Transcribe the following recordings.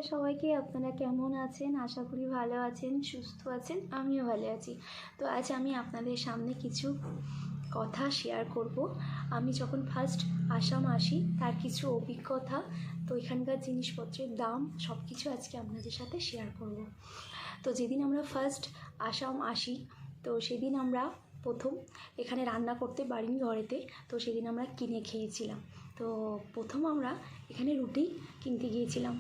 সবাইকে, আপনারা কেমন আছেন? আশা করি ভালো আছেন, সুস্থ আছেন। আমিও ভালো আছি। তো আজ আমি আপনাদের সামনে কিছু কথা শেয়ার করব। আমি যখন ফার্স্ট আসাম আসি তার কিছু অভিজ্ঞতা, তো এখানকার জিনিসপত্রের দাম সব কিছু আজকে আপনাদের সাথে শেয়ার করব। তো যেদিন আমরা ফার্স্ট আসাম আসি, তো সেদিন আমরা প্রথম এখানে রান্না করতে বাড়ির ঘরেতে, তো সেদিন আমরা কিনে খেয়েছিলাম। তো প্রথম আমরা এখানে রুটি কিনতে গিয়েছিলাম।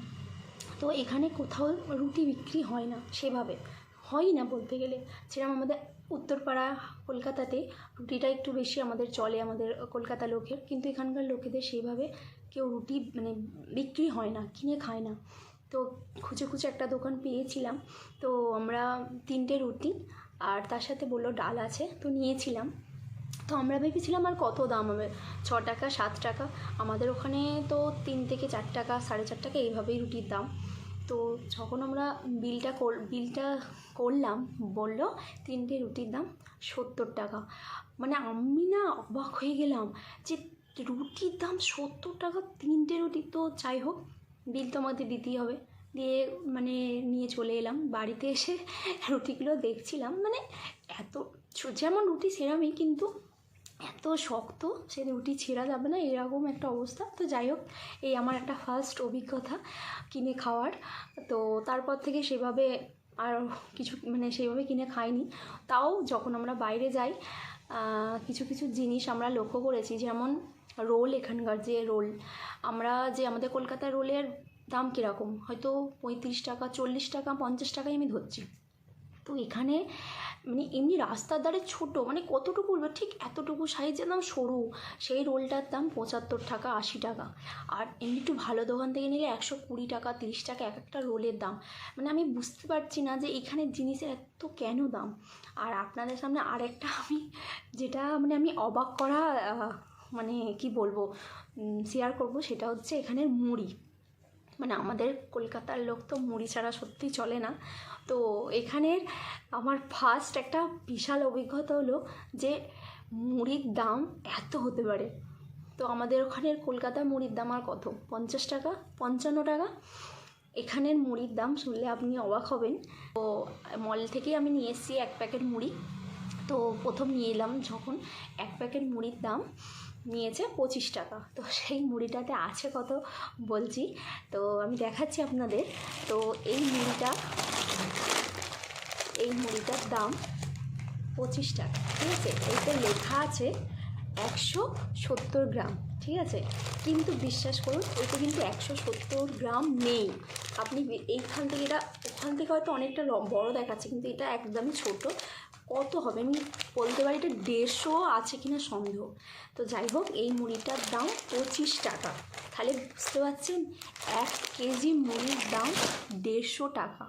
তো এখানে কোথাও রুটি বিক্রি হয় না, সেভাবে হয় না বলতে গেলে। যেরকম আমাদের উত্তরপাড়া কলকাতাতে রুটিটা একটু বেশি আমাদের চলে, আমাদের কলকাতা লোকের, কিন্তু এখানকার লোকেদের সেইভাবে কেউ রুটি বিক্রি হয় না, কিনে খায় না। তো খুঁজে খুঁজে একটা দোকান পেয়েছিলাম। তো আমরা 3টে রুটি আর তার সাথে বললো ডাল আছে, তো নিয়েছিলাম। তো আমরা ভেবেছিলাম আর কত দাম হবে, 6 টাকা 7 টাকা। আমাদের ওখানে তো 3 থেকে 4 টাকা 4.5 টাকা এইভাবেই রুটির দাম। তো যখন আমরা বিলটা করলাম, বললো 3টে রুটির দাম 70 টাকা। মানে আমি না অবাক হয়ে গেলাম যে রুটির দাম 70 টাকা 3টে রুটি। তো যাই হোক, বিল তো আমাদের দিতেই হবে। দিয়ে নিয়ে চলে এলাম। বাড়িতে এসে রুটিগুলো দেখছিলাম, এত যেমন রুটি সেরামই, কিন্তু এত শক্ত, সে রুটি ছেঁড়া যাবে না, এরকম একটা অবস্থা। তো যাই হোক, এই আমার একটা ফার্স্ট অভিজ্ঞতা কিনে খাওয়ার। তো তারপর থেকে সেভাবে আর কিছু সেভাবে কিনে খাইনি। তাও যখন আমরা বাইরে যাই, কিছু কিছু জিনিস আমরা লক্ষ্য করেছি, যেমন রোল, এখানকার যে রোল, আমাদের কলকাতার রোলের দাম কীরকম, হয়তো 35 টাকা 40 টাকা 50 টাকাই আমি ধরছি। তো এখানে এমনি রাস্তার ধারে ছোটো, কতটুকু বলবো, ঠিক এতটুকু সাইজের দাম, সরু, সেই রোলটার দাম 75 টাকা 80 টাকা। আর এমনি একটু ভালো দোকান থেকে নিলে 120 টাকা 30 টাকা এক একটা রোলের দাম। আমি বুঝতে পারছি না যে এখানের জিনিসের এত কেন দাম। আর আপনাদের সামনে আরেকটা আমি যেটা আমি অবাক করা কি বলবো শেয়ার করব, সেটা হচ্ছে এখানের মুড়ি। আমাদের কলকাতার লোক তো মুড়ি ছাড়া সত্যি চলে না। তো এখানের আমার ফার্স্ট একটা বিশাল অভিজ্ঞতা হলো যে মুড়ির দাম এত হতে পারে। তো আমাদের ওখানের কলকাতার মুড়ির দাম আর কত, 50 টাকা 55 টাকা। এখানের মুড়ির দাম শুনলে আপনি অবাক হবেন। তো মল থেকেই আমি নিয়ে এসেছি 1 প্যাকেট মুড়ি। তো প্রথম নিয়ে এলাম যখন, 1 প্যাকেট মুড়ির দাম নিয়েছে 25 টাকা। তো সেই মুড়িটাতে আছে কত বলছি, তো আমি দেখাচ্ছি আপনাদের। তো এই মুড়িটার দাম 25 টাকা, ঠিক আছে। এইটা লেখা আছে 170 গ্রাম, ঠিক আছে। কিন্তু বিশ্বাস করুন, এটা কিন্তু 170 গ্রাম নেই। আপনি এইখান থেকে, এটা ওখান থেকে হয়তো অনেকটা বড় দেখাচ্ছে, কিন্তু এটা একদমই ছোট। কত হবে আমি বলতে পারি, এটা 150 আছে কিনা সন্দেহ। তো যাই হোক, এই মুড়িটার দাম 25 টাকা। তাহলে বুঝতে পারছেন, 1 কেজি মুড়ির দাম 150 টাকা।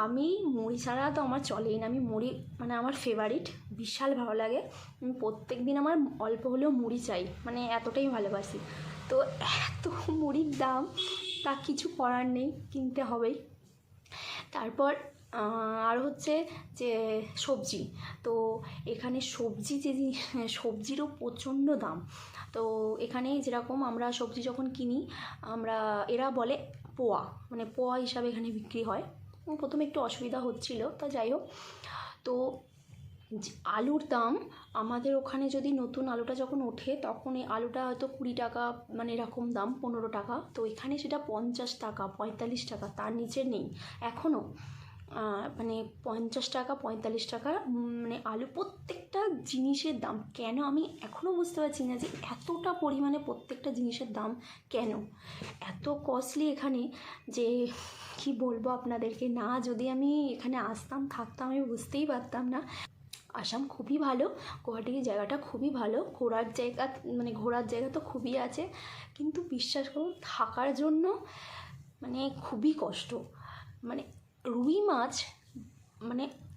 আমি মুড়ি ছাড়া তো আমার চলেই না। আমি মুড়ি আমার ফেভারিট, বিশাল ভালো লাগে। আমি প্রত্যেক দিন আমার অল্প হলেও মুড়ি চাই, এতটাই ভালোবাসি। তো এত মুড়ির দাম, তা কিছু করার নেই, কিনতে হবেই। তারপর আর হচ্ছে যে সবজি। তো এখানে সবজিরও প্রচণ্ড দাম। তো এখানে যেরকম আমরা সবজি যখন কিনি, এরা বলে পোয়া, পোয়া হিসাবে এখানে বিক্রি হয়। প্রথমে একটু অসুবিধা হচ্ছিল, তা যাই হোক। তো আলুর দাম, আমাদের ওখানে যদি নতুন আলুটা যখন ওঠে, তখন এই আলুটা হয়তো 20 টাকা, এরকম দাম 15 টাকা। তো এখানে সেটা 50 টাকা 45 টাকা, তার নিচে নেই এখনও। 50 টাকা 45 টাকা আলু, প্রত্যেকটা জিনিসের দাম কেন আমি এখনও বুঝতে পারছি না, যে এতটা পরিমাণে প্রত্যেকটা জিনিসের দাম কেন এত কস্টলি এখানে, যে কি বলবো আপনাদেরকে। না, যদি আমি এখানে আসতাম থাকতাম, আমি বুঝতেই পারতাম না। আসাম খুবই ভালো, গুয়াহাটির জায়গাটা খুবই ভালো, ঘোরার জায়গা তো খুবই আছে, কিন্তু বিশ্বাস করুন, থাকার জন্য খুবই কষ্ট। রুই মাছ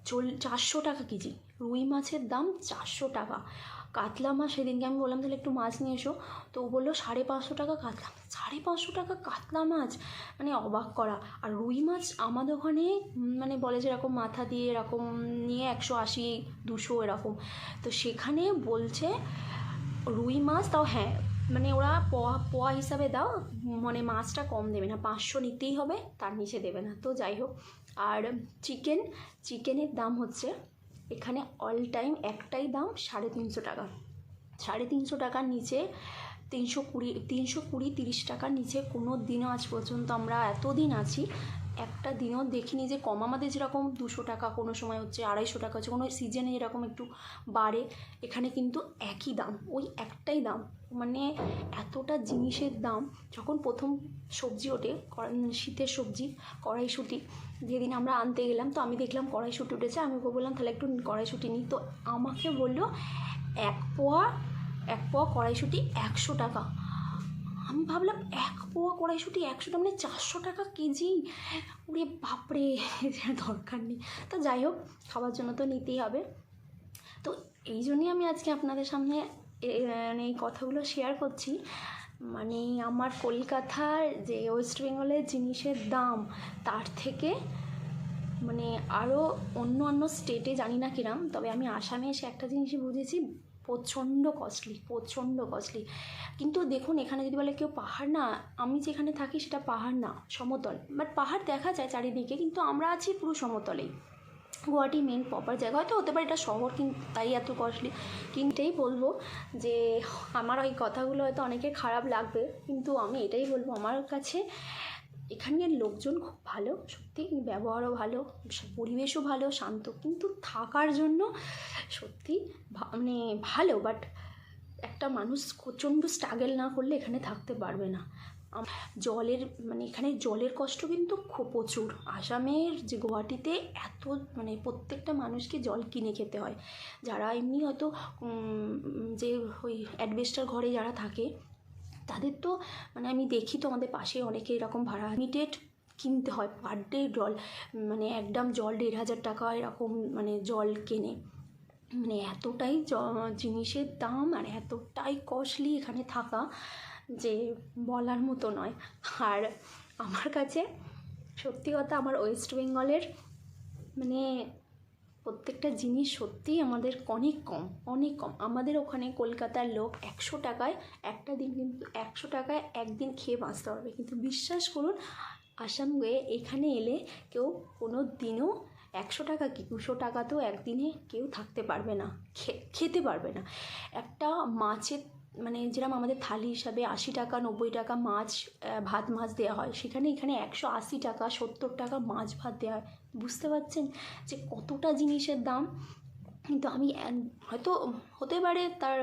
400 টাকা কেজি, রুই মাছের দাম 400 টাকা। কাতলা মাছ, সেদিনকে আমি বললাম তাহলে একটু মাছ নিয়ে এসো, তো ও বললো 550 টাকা কাতলা, 550 টাকা কাতলা মাছ, অবাক করা। আর রুই মাছ আমাদের ওখানে বলে যেরকম মাথা দিয়ে এরকম নিয়ে 180 200 এরকম। তো সেখানে বলছে রুই মাছ, তাও হ্যাঁ মানে ওরা পোয়া পোয়া হিসাবে দাও, মানে মাছটা কম দেবে না, 500 নিতেই হবে, তার নিচে দেবে না। তো যাই হোক, আর চিকেনের দাম হচ্ছে এখানে অল টাইম একটাই দাম 350 টাকা। 350 টাকার নিচে 320 30 টাকার নিচে কোনো দিনও আজ পর্যন্ত আমরা এতদিন আছি একটা দিনও দেখিনি যে কম। আমাদের যেরকম 200 টাকা কোনো সময় হচ্ছে, 250 টাকা হচ্ছে, কোনো সিজনে যেরকম একটু বাড়ে, এখানে কিন্তু একই দাম, ওই একটাই দাম। মানে এতটা জিনিসের দাম। যখন প্রথম সবজি ওঠে, শীতের সবজি কড়াইশুঁটি, যেদিন আমরা আনতে গেলাম তো আমি দেখলাম কড়াইশুঁটি উঠেছে, আমি ওকে বললাম তাহলে একটু কড়াইশুঁটি নিই। তো আমাকে বললো এক পোয়া কড়াইশুঁটি 100 টাকা। আমি ভাবলাম 1 পোয়া কড়াইশুঁটি 100 টাকা, মানে 400 টাকা কেজি। ওরে বাপরে, দরকার নেই। তো যাই হোক, খাওয়ার জন্য তো নিতেই হবে। তো এই জন্যই আমি আজকে আপনাদের সামনে মানে এই কথাগুলো শেয়ার করছি। মানে আমার কলকাতার যে ওয়েস্ট বেঙ্গলের জিনিসের দাম, তার থেকে মানে আরও অন্য স্টেটে জানি না কিরাম, তবে আমি আসামে এসে একটা জিনিসই বুঝেছি, প্রচণ্ড কস্টলি। কিন্তু দেখুন, এখানে যদি বলে কেউ পাহাড় না, আমি যেখানে থাকি সেটা পাহাড় না, সমতল। বাট পাহাড় দেখা যায় চারিদিকে, কিন্তু আমরা আছি পুরো সমতলেই। গুয়াহাটি মেন প্রপার জায়গা, হয়তো হতে পারে এটা শহর, কিন্তু তাই এত কস্টলি। কিনতেই বলবো যে আমার ওই কথাগুলো হয়তো অনেকের খারাপ লাগবে, কিন্তু আমি এটাই বলবো, আমার কাছে এখানকার লোকজন খুব ভালো, সত্যি ব্যবহারও ভালো, পরিবেশও ভালো, শান্ত, কিন্তু থাকার জন্য সত্যি মানে ভালো। বাট একটা মানুষ প্রচণ্ড স্ট্রাগল না করলে এখানে থাকতে পারবে না। জলের মানে এখানে জলের কষ্ট কিন্তু খুব প্রচুর। আসামের যে গুয়াহাটিতে এত মানে প্রত্যেকটা মানুষকে জল কিনে খেতে হয়। যারা এমনি হয়তো যে ওই অ্যাডবেস্টার ঘরে যারা থাকে, তাদের তো মানে আমি দেখি তো আমাদের পাশে অনেকে এরকম ভাড়া লিমিটেড কিনতে হয় পার ডে জল, মানে একদম জল 1500 টাকা এরকম মানে জল কেনে। মানে এতটাই জিনিসের দাম আর এতটাই কস্টলি এখানে থাকা যে বলার মতো নয়। আর আমার কাছে সত্যি কথা, আমার ওয়েস্ট বেঙ্গলের মানে প্রত্যেকটা জিনিস সত্যিই আমাদের অনেক কম। আমাদের ওখানে কলকাতার লোক 100 টাকায় একটা দিন, কিন্তু 100 টাকায় একদিন খেয়ে বাঁচতে পারবে। কিন্তু বিশ্বাস করুন, আসাম গিয়ে এখানে এলে কেউ কোনো দিনও 100 টাকা কি 200 টাকাতেও একদিনে কেউ থাকতে পারবে না, খেতে পারবে না। একটা মাছের মানে যেরকম আমাদের থালি হিসাবে 80 টাকা 90 টাকা মাছ ভাত মাছ দেওয়া হয়, সেখানে এখানে 180 টাকা 70 টাকা মাছ ভাত দেওয়া হয়। বুঝতে পারছেন যে কতটা জিনিসের দাম। কিন্তু আমি হয়তো হতে পারে তার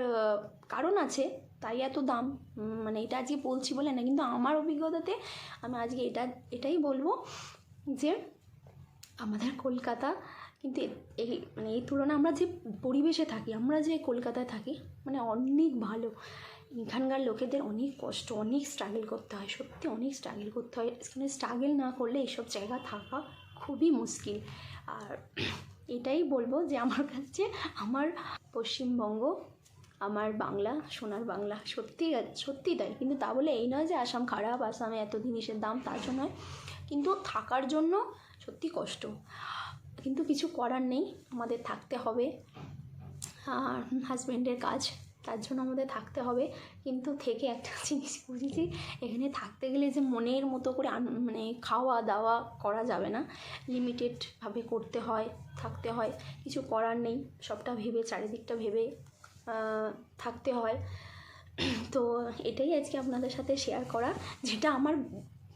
কারণ আছে, তাই এত দাম, মানে এটা আজকে বলছি বলে না, কিন্তু আমার অভিজ্ঞতাতে আমি আজকে এটাই বলবো যে আমাদের কলকাতা কিন্তু এই মানে এই তুলনায় আমরা যে পরিবেশে থাকি, আমরা যে কলকাতায় থাকি, মানে অনেক ভালো। এখানকার লোকেদের অনেক কষ্ট, অনেক স্ট্রাগল করতে হয়, সত্যি অনেক স্ট্রাগল করতে হয়। এখানে স্ট্রাগল না করলে এইসব জায়গা থাকা খুবই মুশকিল। আর এটাই বলবো যে আমার কাছে আমার পশ্চিমবঙ্গ, আমার বাংলা সোনার বাংলা, সত্যি তাই। কিন্তু তা বলে এই নয় যে আসাম খারাপ, আসামে এত জিনিসের দাম, তার জন্য নয়। কিন্তু থাকার জন্য সত্যি কষ্ট, কিন্তু কিছু করার নেই, আমাদের থাকতে হবে। আর হাজব্যান্ডের কাজ, তার জন্য আমাদের থাকতে হবে। কিন্তু থেকে একটা জিনিস বুঝেছি, এখানে থাকতে গেলে যে মনের মতো করে মানে খাওয়া দাওয়া করা যাবে না, লিমিটেডভাবে করতে হয়, থাকতে হয়। কিছু করার নেই, সবটা ভেবে, চারিদিকটা ভেবে থাকতে হয়। তো এটাই আজকে আপনাদের সাথে শেয়ার করা, যেটা আমার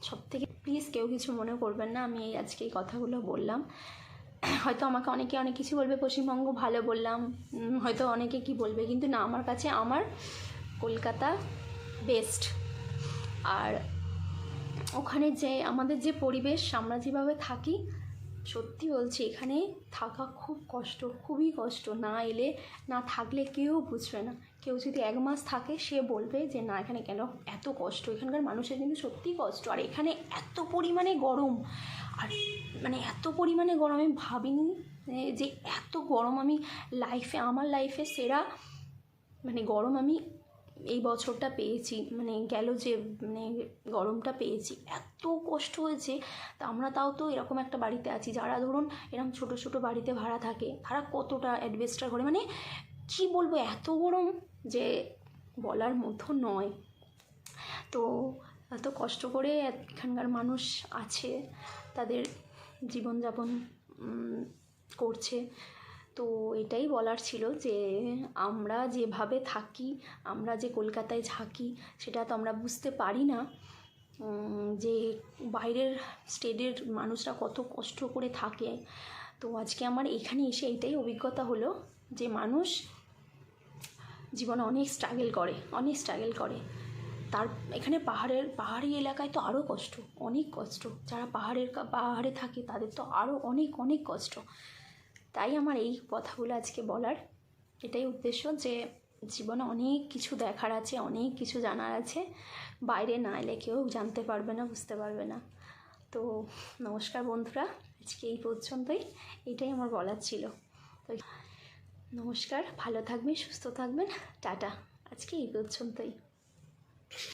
সবথেকে, প্লিজ কেউ কিছু মনে করবেন না, আমি আজকে এই কথাগুলো বললাম। হয়তো আমাকে অনেকে অনেক কিছু বলবে, পশ্চিমবঙ্গ ভালো বললাম, হয়তো অনেকে কি বলবে, কিন্তু না, আমার কাছে আমার কলকাতা বেস্ট। আর ওখানে যে আমাদের যে পরিবেশ, আমরা যেভাবে থাকি, সত্যি বলছি এখানে থাকা খুব কষ্ট, খুবই কষ্ট। না এলে, না থাকলে কেউ বুঝবে না। কেউ যদি 1 মাস থাকে, সে বলবে যে না, এখানে কেন এত কষ্ট। এখানকার মানুষের কিন্তু সত্যিই কষ্ট। আর এখানে এত পরিমাণে গরম, আর মানে এত পরিমাণে গরম আমি ভাবিনি যে এত গরম আমি আমার লাইফে সেরা মানে গরম আমি এই বছরটা পেয়েছি। মানে গেল যে মানে গরমটা পেয়েছি, এত কষ্ট হয়েছে। তা আমরা তাও তো এরকম একটা বাড়িতে আছি, যারা ধরুন এরকম ছোটো বাড়িতে ভাড়া থাকে, তারা কতটা অ্যাডবেস্টার করে, মানে কী বলবো, এত গরম যে বলার মতো নয়। তো এত কষ্ট করে এখানকার মানুষ আছে, তাদের জীবনযাপন করছে। তো এটাই বলার ছিল যে আমরা যেভাবে থাকি, আমরা যে কলকাতায় থাকি, সেটা তো আমরা বুঝতে পারি না যে বাইরের স্টেটের মানুষরা কত কষ্ট করে থাকে। তো আজকে আমার এখানে এসে এটাই অভিজ্ঞতা হলো যে মানুষ জীবনে অনেক স্ট্রাগল করে। তার এখানে পাহাড়ি এলাকায় তো আরও কষ্ট, অনেক কষ্ট। যারা পাহাড়ে থাকে তাদের তো আরও অনেক কষ্ট। তাই আমার এই কথাগুলো আজকে বলার এটাই উদ্দেশ্য যে জীবনে অনেক কিছু দেখার আছে, অনেক কিছু জানার আছে, বাইরে না এলে কেউ জানতে পারবে না, বুঝতে পারবে না। তো নমস্কার বন্ধুরা, আজকে এই পর্যন্তই, এটাই আমার বলার ছিল। তো নমস্কার, ভালো থাকবেন, সুস্থ থাকবেন, টাটা, আজকে এই পর্যন্তই।